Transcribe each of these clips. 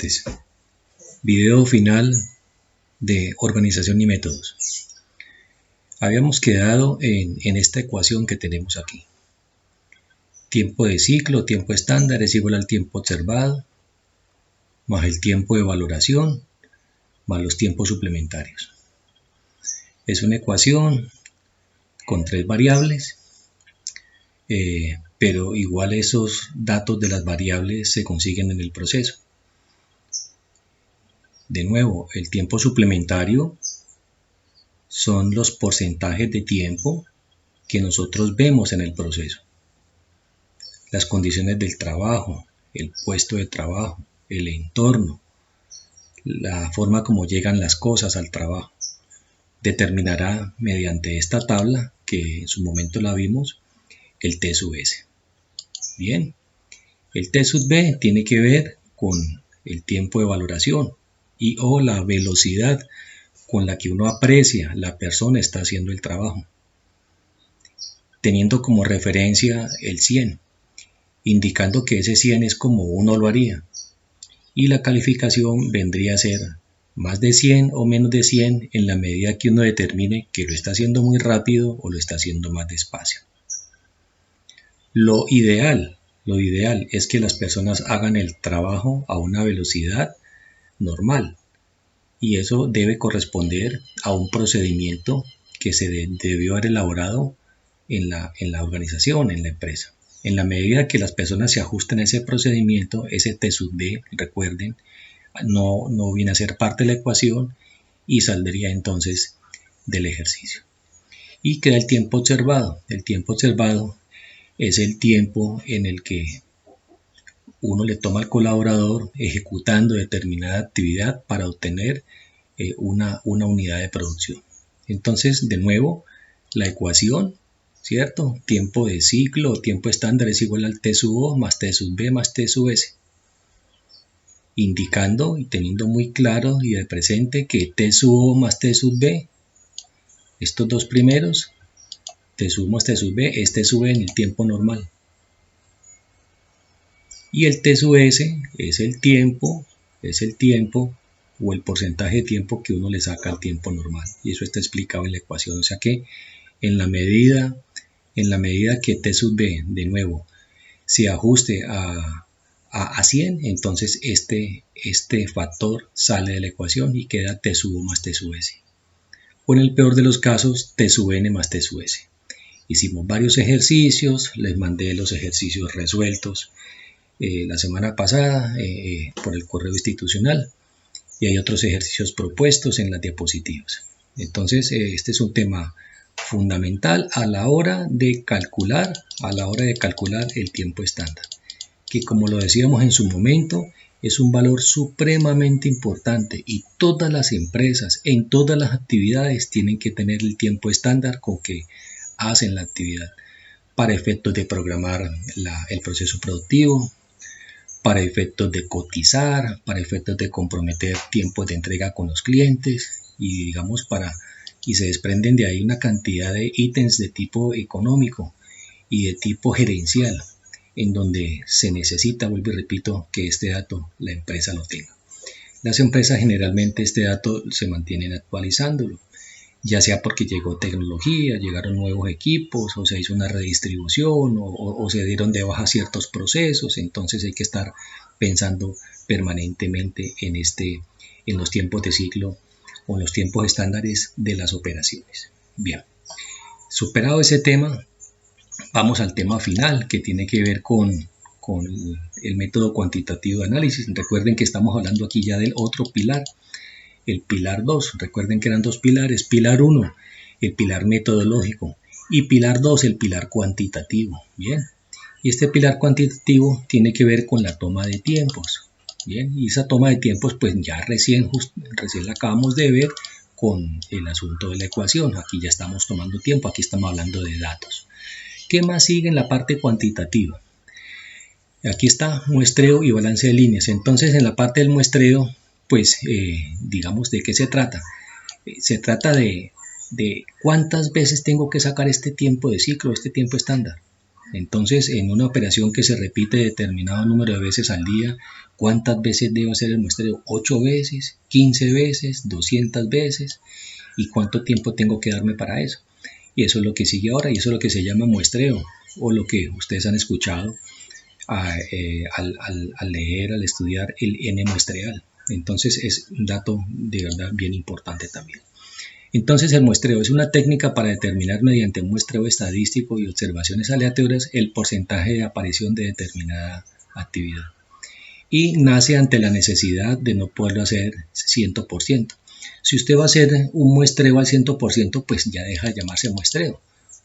estudiantes, video final de organización y métodos. Habíamos quedado en esta ecuación que tenemos aquí. Tiempo de ciclo, tiempo estándar es igual al tiempo observado, más el tiempo de valoración, más los tiempos suplementarios. Es una ecuación con 3 variables, pero igual esos datos de las variables se consiguen en el proceso. De nuevo, el tiempo suplementario son los porcentajes de tiempo que nosotros vemos en el proceso. Las condiciones del trabajo, el puesto de trabajo, el entorno, la forma como llegan las cosas al trabajo, determinará mediante esta tabla, que en su momento la vimos, el T sub S. Bien, el T sub B tiene que ver con el tiempo de valoración y o la velocidad con la que uno aprecia la persona está haciendo el trabajo, teniendo como referencia el 100, indicando que ese 100 es como uno lo haría, y la calificación vendría a ser más de 100 o menos de 100 en la medida que uno determine que lo está haciendo muy rápido o lo está haciendo más despacio. Lo ideal es que las personas hagan el trabajo a una velocidad normal, y eso debe corresponder a un procedimiento que se debió haber elaborado en la organización, en la empresa. En la medida que las personas se ajusten a ese procedimiento, ese T sub B, recuerden, no viene a ser parte de la ecuación y saldría entonces del ejercicio. Y queda el tiempo observado. El tiempo observado es el tiempo en el que uno le toma al colaborador ejecutando determinada actividad para obtener una unidad de producción. Entonces, de nuevo, la ecuación, ¿cierto? Tiempo de ciclo o tiempo estándar es igual al T sub O más T sub B más T sub S, indicando y teniendo muy claro y de presente que T sub O más T sub B, estos dos primeros, T sub más T sub B, es T sub B en el tiempo normal. Y el T sub S es el tiempo o el porcentaje de tiempo que uno le saca al tiempo normal. Y eso está explicado en la ecuación. O sea que en la medida que T sub B, de nuevo, se ajuste a 100, entonces este factor sale de la ecuación y queda T sub O más T sub S. O en el peor de los casos, T sub N más T sub S. Hicimos varios ejercicios, les mandé los ejercicios resueltos la semana pasada por el correo institucional, y hay otros ejercicios propuestos en las diapositivas. Entonces este es un tema fundamental a la hora de calcular el tiempo estándar, que como lo decíamos en su momento, es un valor supremamente importante y todas las empresas en todas las actividades tienen que tener el tiempo estándar con que hacen la actividad, para efectos de programar el proceso productivo, para efectos de cotizar, para efectos de comprometer tiempos de entrega con los clientes, y digamos y se desprenden de ahí una cantidad de ítems de tipo económico y de tipo gerencial, en donde se necesita, vuelvo y repito, que este dato la empresa lo tenga. Las empresas generalmente este dato se mantienen actualizándolo, ya sea porque llegó tecnología, llegaron nuevos equipos, o se hizo una redistribución, o se dieron de baja ciertos procesos. Entonces hay que estar pensando permanentemente en los tiempos de ciclo o en los tiempos estándares de las operaciones. Bien, superado ese tema, vamos al tema final, que tiene que ver con el método cuantitativo de análisis. Recuerden que estamos hablando aquí ya del otro pilar, el pilar 2, recuerden que eran dos pilares, pilar 1, el pilar metodológico, y pilar 2, el pilar cuantitativo. Bien, y este pilar cuantitativo tiene que ver con la toma de tiempos. Bien, y esa toma de tiempos pues ya recién la acabamos de ver con el asunto de la ecuación. Aquí ya estamos tomando tiempo, aquí estamos hablando de datos. ¿Qué más sigue en la parte cuantitativa? Aquí está muestreo y balance de líneas. Entonces en la parte del muestreo, pues digamos, ¿de qué se trata? Se trata de cuántas veces tengo que sacar este tiempo de ciclo, este tiempo estándar. Entonces, en una operación que se repite determinado número de veces al día, ¿cuántas veces debo hacer el muestreo? 8 veces, 15 veces, 200 veces. ¿Y cuánto tiempo tengo que darme para eso? Y eso es lo que sigue ahora, y eso es lo que se llama muestreo, o lo que ustedes han escuchado al leer, al estudiar el N muestreal. Entonces es un dato de verdad bien importante también. Entonces el muestreo es una técnica para determinar mediante un muestreo estadístico y observaciones aleatorias el porcentaje de aparición de determinada actividad. Y nace ante la necesidad de no poderlo hacer 100%. Si usted va a hacer un muestreo al 100%, pues ya deja de llamarse muestreo,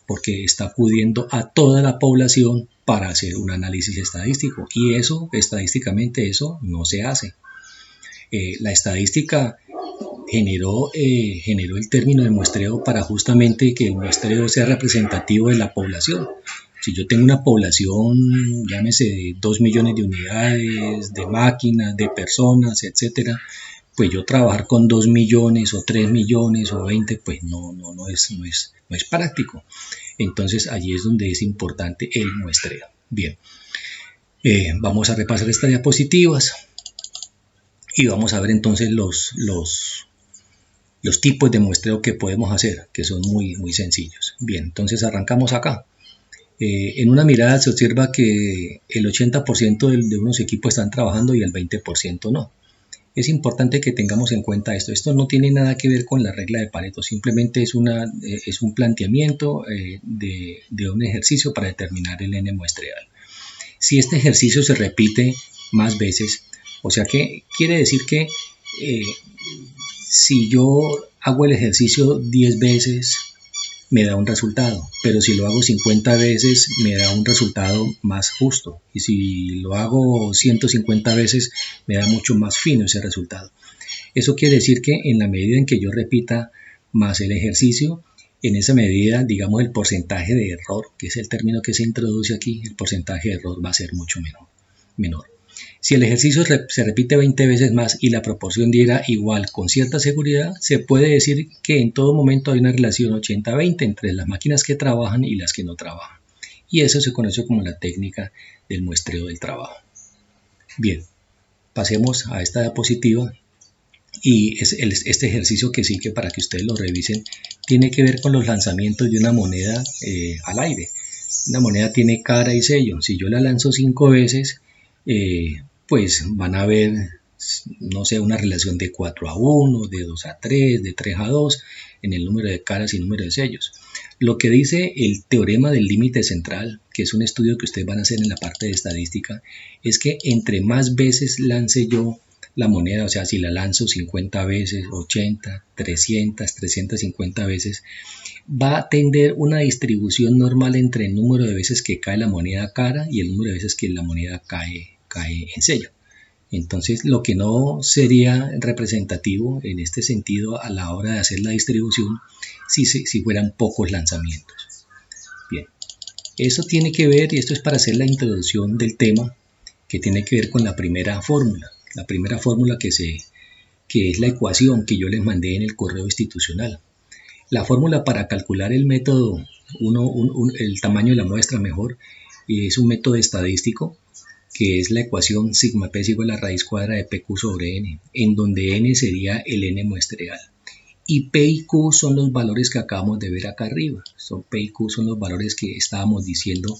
porque está acudiendo a toda la población para hacer un análisis estadístico, y eso, estadísticamente, eso no se hace. La estadística generó el término de muestreo para justamente que el muestreo sea representativo de la población. Si yo tengo una población, llámese de 2 millones de unidades, de máquinas, de personas, etcétera, pues yo trabajar con 2 millones o 3 millones o 20, pues no es práctico. Entonces allí es donde es importante el muestreo. Bien, vamos a repasar estas diapositivas y vamos a ver entonces los tipos de muestreo que podemos hacer, que son muy sencillos. Bien, entonces arrancamos acá. En una mirada se observa que el 80% de unos equipos están trabajando y el 20% no. Es importante que tengamos en cuenta esto. Esto no tiene nada que ver con la regla de Pareto, simplemente es un planteamiento de un ejercicio para determinar el N muestreal. Si este ejercicio se repite más veces, o sea que quiere decir que si yo hago el ejercicio 10 veces, me da un resultado, pero si lo hago 50 veces, me da un resultado más justo, y si lo hago 150 veces, me da mucho más fino ese resultado. Eso quiere decir que en la medida en que yo repita más el ejercicio, en esa medida, digamos, el porcentaje de error, que es el término que se introduce aquí, el porcentaje de error va a ser mucho menor. Si el ejercicio se repite 20 veces más y la proporción diera igual con cierta seguridad, se puede decir que en todo momento hay una relación 80-20 entre las máquinas que trabajan y las que no trabajan. Y eso se conoce como la técnica del muestreo del trabajo. Bien, pasemos a esta diapositiva. Y este ejercicio que sí que para que ustedes lo revisen, tiene que ver con los lanzamientos de una moneda al aire. Una moneda tiene cara y sello. Si yo la lanzo 5 veces, pues van a haber, no sé, una relación de 4-1, de 2-3, de 3-2 en el número de caras y número de sellos. Lo que dice el teorema del límite central, que es un estudio que ustedes van a hacer en la parte de estadística, es que entre más veces lance yo la moneda, o sea, si la lanzo 50 veces, 80, 300, 350 veces, va a tender una distribución normal entre el número de veces que cae la moneda cara y el número de veces que la moneda cae en sello. Entonces, lo que no sería representativo en este sentido a la hora de hacer la distribución si fueran pocos lanzamientos. Bien, eso tiene que ver, y esto es para hacer la introducción del tema, que tiene que ver con la primera fórmula. La primera fórmula que es la ecuación que yo les mandé en el correo institucional. La fórmula para calcular el método, el tamaño de la muestra mejor, es un método estadístico que es la ecuación sigma p es igual a la raíz cuadrada de pq sobre n, en donde n sería el n muestreal. Y p y q son los valores que acabamos de ver acá arriba. P y q son los valores que estábamos diciendo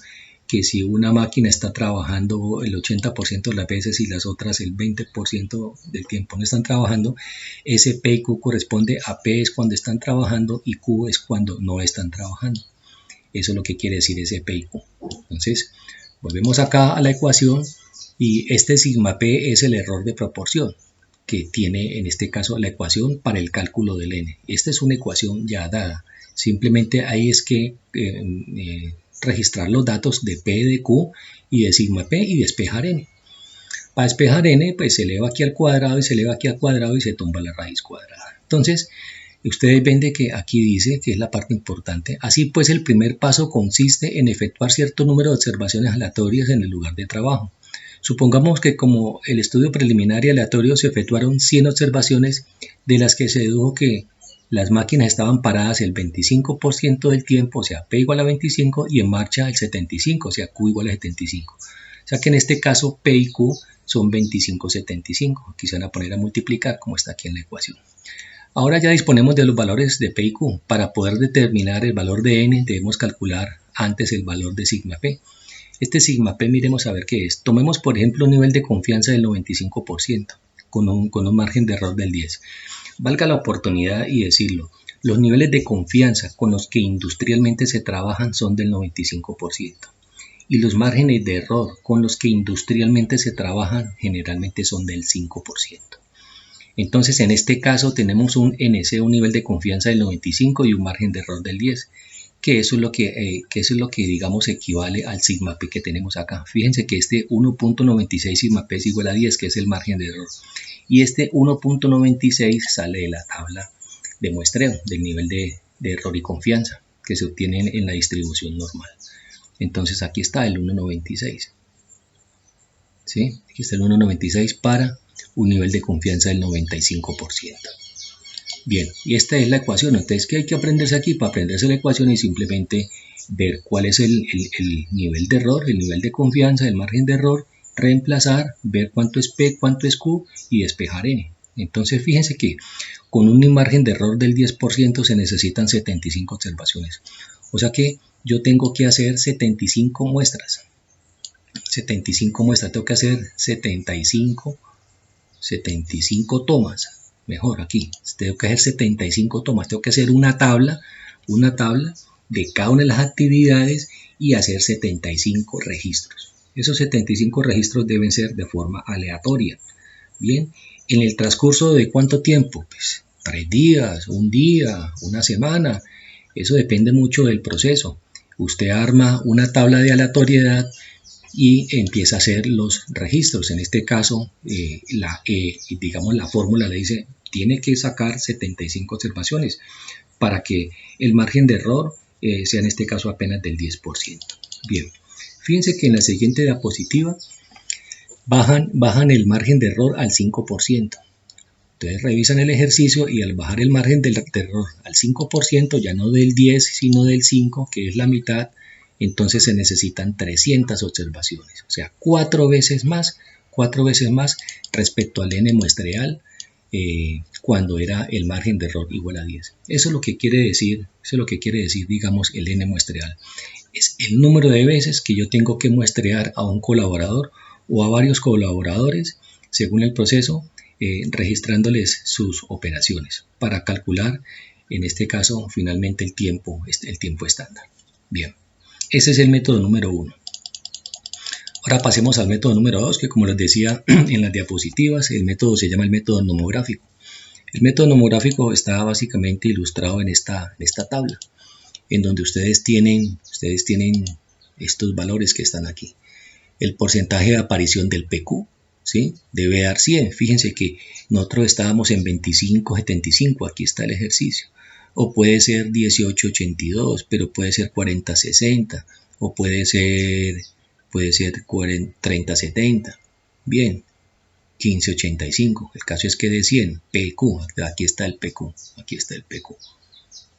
que si una máquina está trabajando el 80% de las veces y las otras el 20% del tiempo no están trabajando, ese P y Q corresponde a P es cuando están trabajando y Q es cuando no están trabajando. Eso es lo que quiere decir ese P y Q. Entonces, volvemos acá a la ecuación y este sigma P es el error de proporción que tiene en este caso la ecuación para el cálculo del N. Esta es una ecuación ya dada. Simplemente ahí es que registrar los datos de P, de Q y de sigma P y despejar N. Para despejar N, pues se eleva aquí al cuadrado y se eleva aquí al cuadrado y se tumba la raíz cuadrada. Entonces, ustedes ven de que aquí dice, que es la parte importante, así pues el primer paso consiste en efectuar cierto número de observaciones aleatorias en el lugar de trabajo. Supongamos que como el estudio preliminar y aleatorio se efectuaron 100 observaciones, de las que se dedujo que las máquinas estaban paradas el 25% del tiempo, o sea, P igual a 25, y en marcha el 75, o sea, Q igual a 75. O sea que en este caso P y Q son 25,75. Aquí se van a poner a multiplicar como está aquí en la ecuación. Ahora ya disponemos de los valores de P y Q. Para poder determinar el valor de N debemos calcular antes el valor de sigma P. Este sigma P miremos a ver qué es. Tomemos por ejemplo un nivel de confianza del 95% con un margen de error del 10%. Valga la oportunidad y decirlo, los niveles de confianza con los que industrialmente se trabajan son del 95%. Y los márgenes de error con los que industrialmente se trabajan generalmente son del 5%. Entonces en este caso tenemos un NC, un nivel de confianza del 95 y un margen de error del 10, que eso es lo que digamos equivale al sigma P que tenemos acá. Fíjense que este 1.96 sigma P es igual a 10, que es el margen de error, y este 1.96 sale de la tabla de muestreo del nivel de error y confianza que se obtiene en la distribución normal. Entonces aquí está el 1.96, ¿sí? Aquí está el 1.96 para un nivel de confianza del 95%. Bien, y esta es la ecuación. Entonces, ¿qué hay que aprenderse aquí? Para aprenderse la ecuación y simplemente ver cuál es el nivel de error, el nivel de confianza, el margen de error, reemplazar, ver cuánto es P, cuánto es Q y despejar N. Entonces, fíjense que con un margen de error del 10% se necesitan 75 observaciones. O sea que yo tengo que hacer 75 muestras. 75 muestras, tengo que hacer 75 tomas. Mejor aquí, tengo que hacer 75 tomas, tengo que hacer una tabla de cada una de las actividades y hacer 75 registros. Esos 75 registros deben ser de forma aleatoria. Bien, en el transcurso de ¿cuánto tiempo? Pues 3 días, un día, una semana, eso depende mucho del proceso. Usted arma una tabla de aleatoriedad y empieza a hacer los registros. En este caso, digamos la fórmula le dice, tiene que sacar 75 observaciones para que el margen de error sea en este caso apenas del 10%. Bien, fíjense que en la siguiente diapositiva bajan el margen de error al 5%. Entonces revisan el ejercicio y al bajar el margen de error al 5%, ya no del 10 sino del 5, que es la mitad, entonces se necesitan 300 observaciones, o sea, 4 veces más respecto al N muestreal cuando era el margen de error igual a 10. Eso es lo que quiere decir, digamos, el N muestreal. Es el número de veces que yo tengo que muestrear a un colaborador o a varios colaboradores según el proceso, registrándoles sus operaciones para calcular, en este caso, finalmente el tiempo estándar. Bien. Ese es el método número 1. Ahora pasemos al método número 2, que como les decía en las diapositivas, el método se llama el método nomográfico. El método nomográfico está básicamente ilustrado en esta tabla, en donde ustedes tienen estos valores que están aquí. El porcentaje de aparición del PQ, ¿sí? Debe dar 100. Fíjense que nosotros estábamos en 25,75, aquí está el ejercicio. O puede ser 18,82, pero puede ser 40,60, o puede ser 30,70. Bien, 15,85. El caso es que de 100, PQ, aquí está el PQ,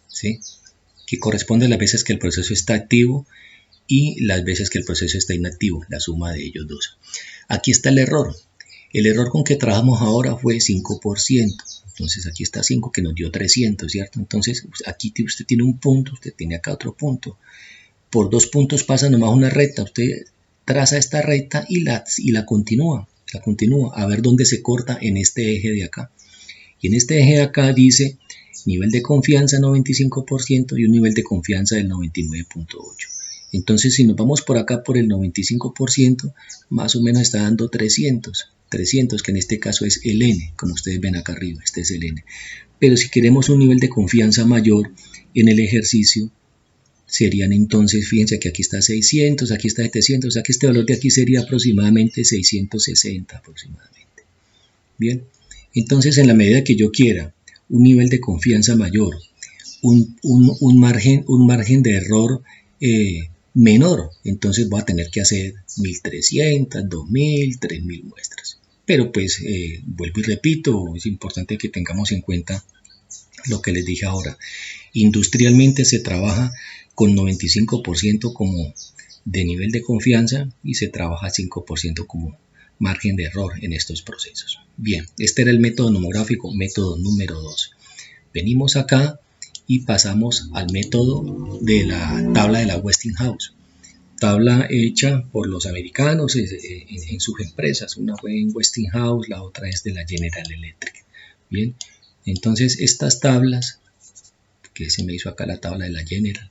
¿sí? Que corresponde a las veces que el proceso está activo y las veces que el proceso está inactivo, la suma de ellos dos. Aquí está el error. El error con que trabajamos ahora fue 5%. Entonces aquí está 5 que nos dio 300, ¿cierto? Entonces aquí usted tiene un punto, usted tiene acá otro punto. Por 2 puntos pasa nomás una recta. Usted traza esta recta y la continúa. A ver dónde se corta en este eje de acá. Y en este eje de acá dice nivel de confianza 95% y un nivel de confianza del 99.8%. Entonces si nos vamos por acá por el 95%, más o menos está dando 300, que en este caso es el N, como ustedes ven acá arriba, este es el N. Pero si queremos un nivel de confianza mayor en el ejercicio, serían entonces, fíjense que aquí está 600, aquí está 700, o sea que este valor de aquí sería aproximadamente 660 aproximadamente. Bien, entonces en la medida que yo quiera un nivel de confianza mayor, un margen de error menor, entonces voy a tener que hacer 1300, 2000, 3000 muestras. Pero pues vuelvo y repito, es importante que tengamos en cuenta lo que les dije ahora. Industrialmente se trabaja con 95% como de nivel de confianza y se trabaja 5% como margen de error en estos procesos. Bien, este era el método nomográfico, método número 2. Venimos acá y pasamos al método de la tabla de la Westinghouse. Tabla hecha por los americanos en sus empresas. Una fue en Westinghouse, la otra es de la General Electric. Bien, entonces estas tablas, que se me hizo acá la tabla de la General,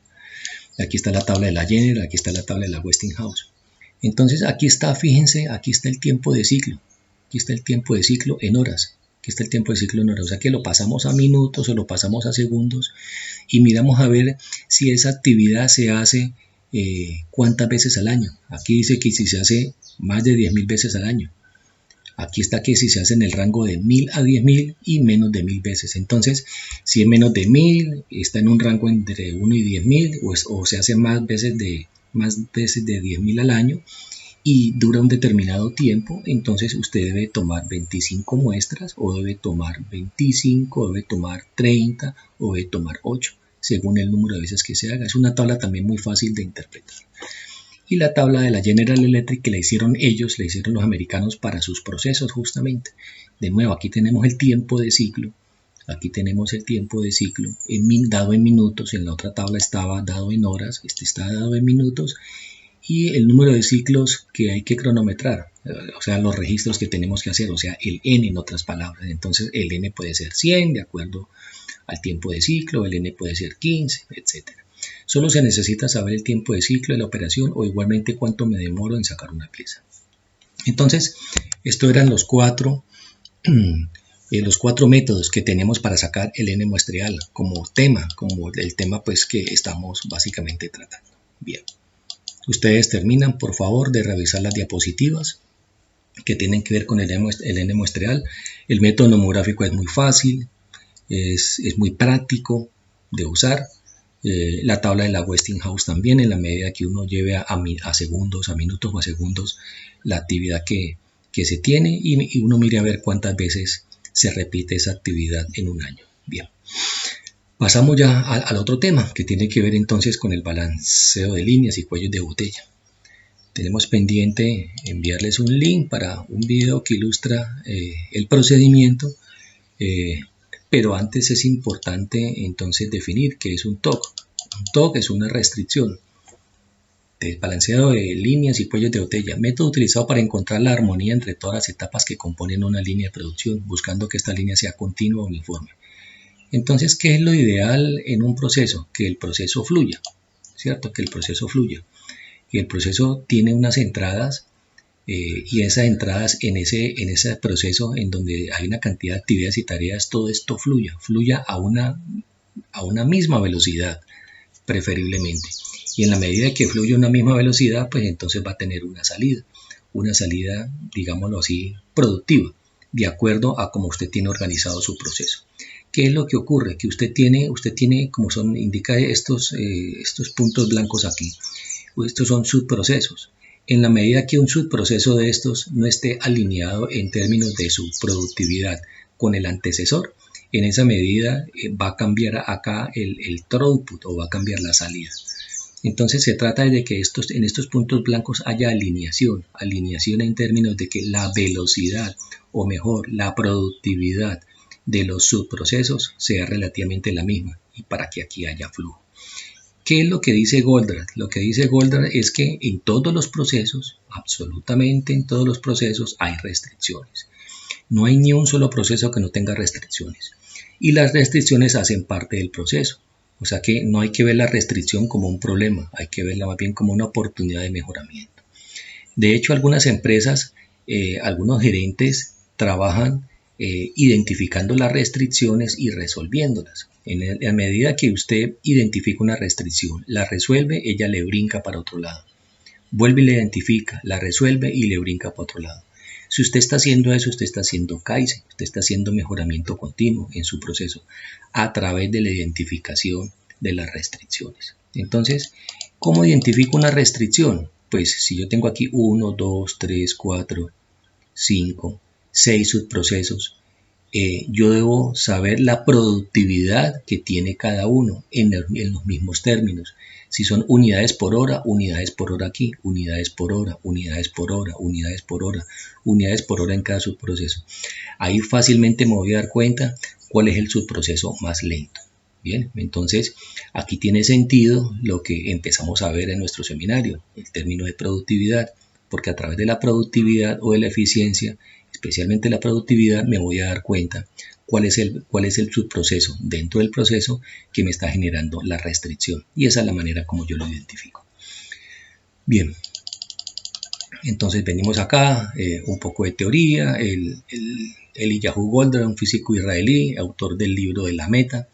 aquí está la tabla de la General, aquí está la tabla de la Westinghouse. Entonces aquí está, fíjense, aquí está el tiempo de ciclo, aquí está el tiempo de ciclo en horas, aquí está el tiempo de ciclo en horas, o sea que lo pasamos a minutos o lo pasamos a segundos y miramos a ver si esa actividad se hace cuántas veces al año. Aquí dice que si se hace más de 10.000 veces al año. Aquí está que si se hace en el rango de 1.000 a 10.000 y menos de 1.000 veces. Entonces, si es menos de 1.000, está en un rango entre 1 y 10.000 o se hace más veces de 10.000 al año y dura un determinado tiempo, entonces usted debe tomar 25 muestras o debe tomar 25, o debe tomar 30 o debe tomar 8, según el número de veces que se haga. Es una tabla también muy fácil de interpretar. Y la tabla de la General Electric que la hicieron ellos, la hicieron los americanos para sus procesos justamente. De nuevo, aquí tenemos el tiempo de ciclo, aquí tenemos el tiempo de ciclo dado en minutos, en la otra tabla estaba dado en horas, este está dado en minutos, y el número de ciclos que hay que cronometrar, o sea, los registros que tenemos que hacer, o sea, el n en otras palabras. Entonces el n puede ser 100 de acuerdo al tiempo de ciclo, el n puede ser 15, etc. Solo se necesita saber el tiempo de ciclo de la operación o igualmente cuánto me demoro en sacar una pieza. Entonces, estos eran los cuatro métodos que tenemos para sacar el n muestreal como tema, como el tema pues que estamos básicamente tratando. Bien, ustedes terminan por favor de revisar las diapositivas que tienen que ver con el n muestreal. El método nomográfico es muy fácil, es muy práctico de usar. La tabla de la Westinghouse también, en la medida que uno lleve a segundos, a minutos o a segundos la actividad que se tiene y uno mire a ver cuántas veces se repite esa actividad en un año. Bien, pasamos ya al otro tema que tiene que ver entonces con el balanceo de líneas y cuellos de botella. Tenemos pendiente enviarles un link para un video que ilustra el procedimiento, pero antes es importante entonces definir qué es un TOC. Un TOC es una restricción de balanceado de líneas y cuellos de botella, método utilizado para encontrar la armonía entre todas las etapas que componen una línea de producción, buscando que esta línea sea continua o uniforme. Entonces, ¿qué es lo ideal en un proceso? Que el proceso fluya, ¿cierto? Que el proceso fluya. Y el proceso tiene unas entradas y esas entradas en ese proceso en donde hay una cantidad de actividades y tareas, todo esto fluya a una misma velocidad, preferiblemente. Y en la medida que fluye a una misma velocidad, pues entonces va a tener una salida, digámoslo así, productiva, de acuerdo a cómo usted tiene organizado su proceso. ¿Qué es lo que ocurre? Que usted tiene como indica estos puntos blancos aquí, estos son subprocesos. En la medida que un subproceso de estos no esté alineado en términos de su productividad con el antecesor, en esa medida va a cambiar acá el throughput o va a cambiar la salida. Entonces se trata de que en estos puntos blancos haya alineación en términos de que la velocidad o mejor la productividad de los subprocesos sea relativamente la misma y para que aquí haya flujo. ¿Qué es lo que dice Goldratt? Lo que dice Goldratt es que en todos los procesos, absolutamente en todos los procesos hay restricciones. No hay ni un solo proceso que no tenga restricciones. Y las restricciones hacen parte del proceso. O sea que no hay que ver la restricción como un problema, hay que verla más bien como una oportunidad de mejoramiento. De hecho, algunas empresas, algunos gerentes trabajan identificando las restricciones y resolviéndolas. En la medida que usted identifica una restricción, la resuelve, ella le brinca para otro lado. Vuelve y la identifica, la resuelve y le brinca para otro lado. Si usted está haciendo eso, usted está haciendo Kaizen, usted está haciendo mejoramiento continuo en su proceso a través de la identificación de las restricciones. Entonces, ¿cómo identifico una restricción? Pues si yo tengo aquí 1, 2, 3, 4, 5, 6 subprocesos, yo debo saber la productividad que tiene cada uno en los mismos términos. Si son unidades por hora aquí, unidades por hora, unidades por hora, unidades por hora, unidades por hora en cada subproceso. Ahí fácilmente me voy a dar cuenta cuál es el subproceso más lento. Bien, entonces aquí tiene sentido lo que empezamos a ver en nuestro seminario, el término de productividad, porque a través de la productividad o de la eficiencia, especialmente la productividad, me voy a dar cuenta cuál es el subproceso dentro del proceso que me está generando la restricción. Y esa es la manera como yo lo identifico. Bien, entonces venimos acá, un poco de teoría. Eliyahu Goldratt, un físico israelí, autor del libro de la meta,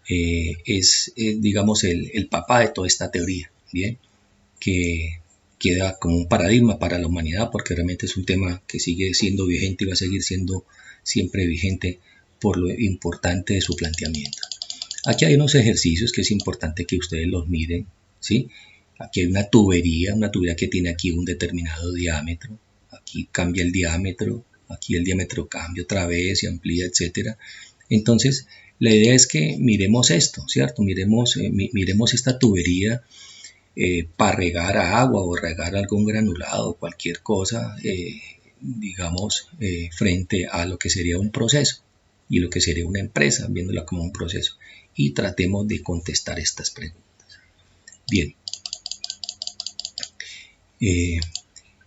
es digamos, el papá de toda esta teoría, ¿bien? Que queda como un paradigma para la humanidad, porque realmente es un tema que sigue siendo vigente y va a seguir siendo siempre vigente por lo importante de su planteamiento. Aquí hay unos ejercicios que es importante que ustedes los miren, ¿sí? Aquí hay una tubería que tiene aquí un determinado diámetro, aquí cambia el diámetro, aquí el diámetro cambia otra vez y amplía, etcétera. Entonces, la idea es que miremos esto, ¿cierto? Miremos esta tubería para regar agua o regar algún granulado o cualquier cosa, digamos, frente a lo que sería un proceso y lo que sería una empresa, viéndola como un proceso. Y tratemos de contestar estas preguntas. Bien.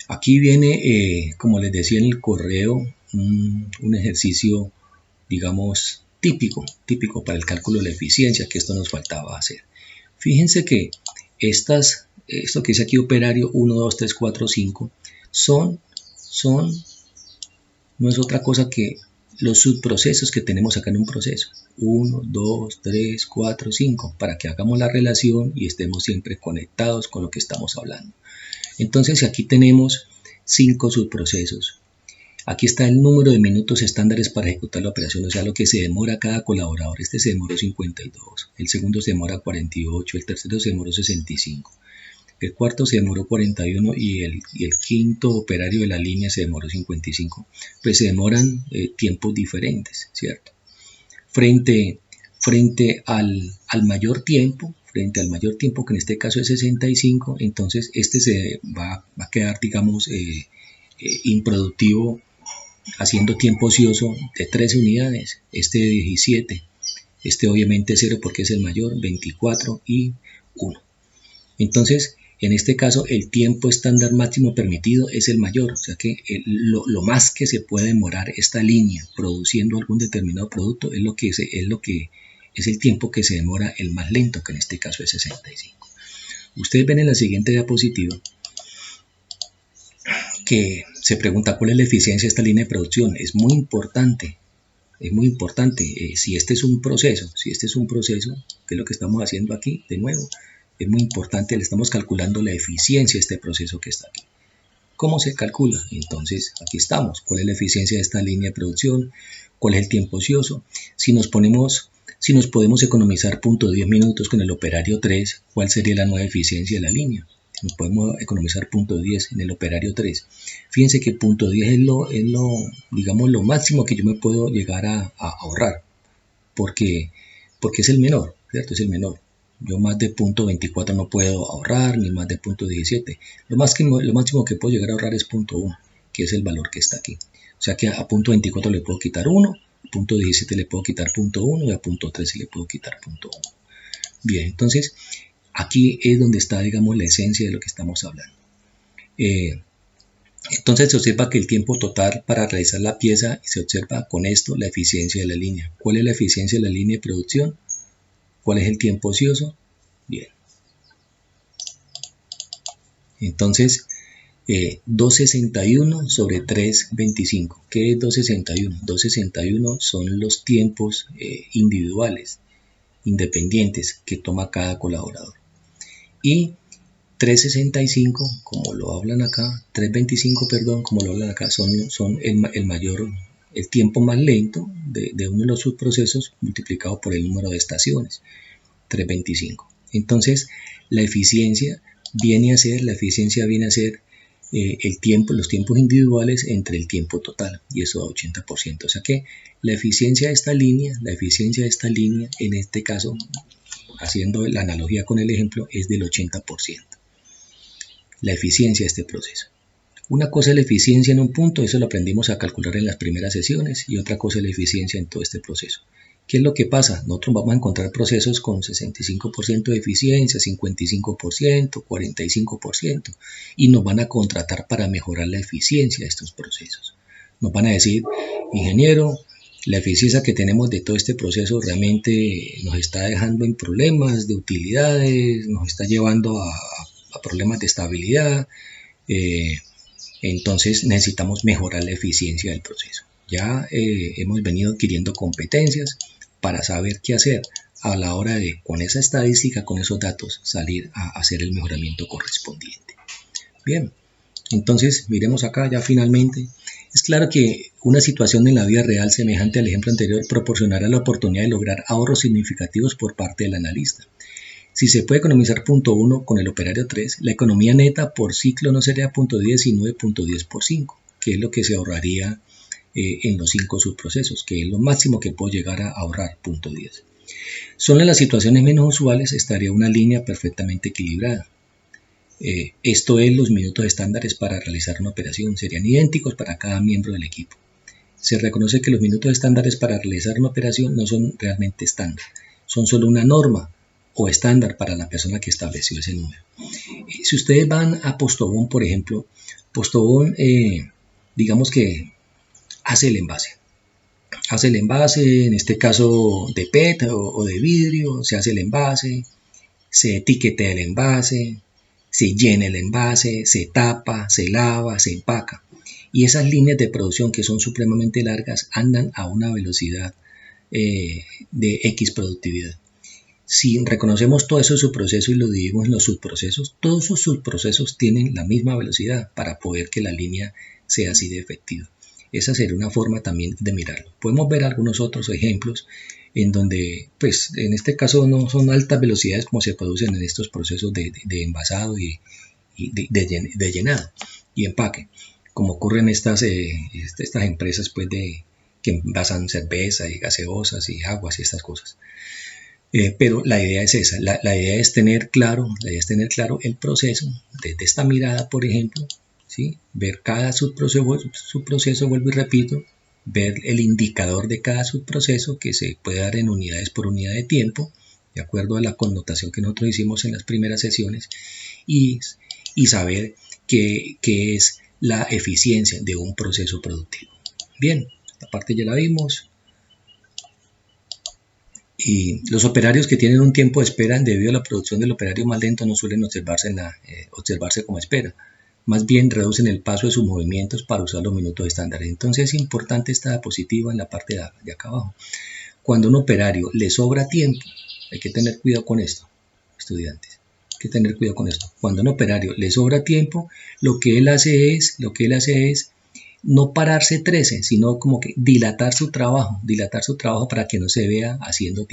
Aquí viene, como les decía en el correo, un ejercicio, digamos, típico para el cálculo de la eficiencia, que esto nos faltaba hacer. Fíjense que esto que dice aquí operario 1, 2, 3, 4, 5, no es otra cosa que los subprocesos que tenemos acá en un proceso. 1, 2, 3, 4, 5, para que hagamos la relación y estemos siempre conectados con lo que estamos hablando. Entonces aquí tenemos 5 subprocesos. Aquí está el número de minutos estándares para ejecutar la operación, o sea, lo que se demora cada colaborador. Este se demoró 52, el segundo se demora 48, el tercero se demoró 65, el cuarto se demoró 41 y el quinto operario de la línea se demoró 55. Pues se demoran tiempos diferentes, ¿cierto? Frente al mayor tiempo, que en este caso es 65, entonces este se va a quedar, digamos, improductivo, haciendo tiempo ocioso de 13 unidades, este de 17, este obviamente 0 porque es el mayor, 24 y 1. Entonces, en este caso, el tiempo estándar máximo permitido es el mayor, o sea que lo más que se puede demorar esta línea produciendo algún determinado producto es el tiempo que se demora el más lento, que en este caso es 65. Ustedes ven en la siguiente diapositiva que se pregunta cuál es la eficiencia de esta línea de producción. Es muy importante. Si este es un proceso, que es lo que estamos haciendo aquí, de nuevo, es muy importante, le estamos calculando la eficiencia de este proceso que está aquí. ¿Cómo se calcula? Entonces, aquí estamos. ¿Cuál es la eficiencia de esta línea de producción? ¿Cuál es el tiempo ocioso? Si nos podemos economizar 0.10 minutos con el operario 3, ¿cuál sería la nueva eficiencia de la línea? Si nos podemos economizar 0.10 en el operario 3. Fíjense que 0.10 es lo máximo que yo me puedo llegar a ahorrar, porque es el menor, ¿cierto? Es el menor. Yo más de 0.24 no puedo ahorrar, ni más de 0.17. Lo máximo que puedo llegar a ahorrar es 0.1, que es el valor que está aquí. O sea que a 0.24 le puedo quitar 1, a 0.17 le puedo quitar 0.1 y a 0.13 le puedo quitar 0.1. Bien, entonces aquí es donde está, digamos, la esencia de lo que estamos hablando. Entonces se observa que el tiempo total para realizar la pieza, y se observa con esto la eficiencia de la línea. ¿Cuál es la eficiencia de la línea de producción? ¿Cuál es el tiempo ocioso? Bien. Entonces, 261 sobre 325. ¿Qué es 261? 261 son los tiempos individuales, independientes, que toma cada colaborador. Y 365, como lo hablan acá, 325, perdón, como lo hablan acá, son el tiempo más lento de uno de los subprocesos multiplicado por el número de estaciones, 325. Entonces, la eficiencia viene a ser los tiempos individuales entre el tiempo total, y eso da 80%. O sea que la eficiencia de esta línea, en este caso, haciendo la analogía con el ejemplo, es del 80%. La eficiencia de este proceso. Una cosa es la eficiencia en un punto, eso lo aprendimos a calcular en las primeras sesiones, y otra cosa es la eficiencia en todo este proceso. ¿Qué es lo que pasa? Nosotros vamos a encontrar procesos con 65% de eficiencia, 55%, 45%, y nos van a contratar para mejorar la eficiencia de estos procesos. Nos van a decir, ingeniero, la eficiencia que tenemos de todo este proceso realmente nos está dejando en problemas de utilidades, nos está llevando a problemas de estabilidad, entonces necesitamos mejorar la eficiencia del proceso. Ya hemos venido adquiriendo competencias para saber qué hacer a la hora de, con esa estadística, con esos datos, salir a hacer el mejoramiento correspondiente. Bien, entonces miremos acá ya finalmente. Es claro que una situación en la vida real semejante al ejemplo anterior proporcionará la oportunidad de lograr ahorros significativos por parte del analista. Si se puede economizar 0.1 con el operario 3, la economía neta por ciclo no sería 0.10 sino de 0.10 por 5, que es lo que se ahorraría en los 5 subprocesos, que es lo máximo que puedo llegar a ahorrar, 0.10. Solo en las situaciones menos usuales estaría una línea perfectamente equilibrada. Esto es, los minutos estándares para realizar una operación serían idénticos para cada miembro del equipo. Se reconoce que los minutos estándares para realizar una operación no son realmente estándar, son solo una norma o estándar para la persona que estableció ese número. Si ustedes van a Postobón, por ejemplo, Postobón, digamos que hace el envase, en este caso de PET o de vidrio, se hace el envase, se etiqueta el envase, se llena el envase, se tapa, se lava, se empaca. Y esas líneas de producción que son supremamente largas andan a una velocidad de X productividad. Si reconocemos todo eso subproceso y lo dividimos en los subprocesos, todos esos subprocesos tienen la misma velocidad para poder que la línea sea así de efectiva. Esa sería una forma también de mirarlo. Podemos ver algunos otros ejemplos en donde, pues, en este caso no son altas velocidades como se producen en estos procesos de envasado y de llenado y empaque, como ocurre en estas empresas, pues, que envasan cerveza y gaseosas y aguas y estas cosas. Pero la idea es esa, la idea es tener claro el proceso desde esta mirada, por ejemplo, ¿sí? Ver cada subproceso, vuelvo y repito, ver el indicador de cada subproceso que se puede dar en unidades por unidad de tiempo, de acuerdo a la connotación que nosotros hicimos en las primeras sesiones, y saber qué es la eficiencia de un proceso productivo. Bien, esta parte ya la vimos. Y los operarios que tienen un tiempo de espera debido a la producción del operario más lento no suelen observarse como espera. Más bien reducen el paso de sus movimientos para usar los minutos estándares. Entonces es importante esta diapositiva en la parte de acá abajo. Cuando a un operario le sobra tiempo, hay que tener cuidado con esto, estudiantes. Hay que tener cuidado con esto. Cuando a un operario le sobra tiempo, lo que él hace es no pararse 13, sino como que dilatar su trabajo para que no se vea haciendo tiempo.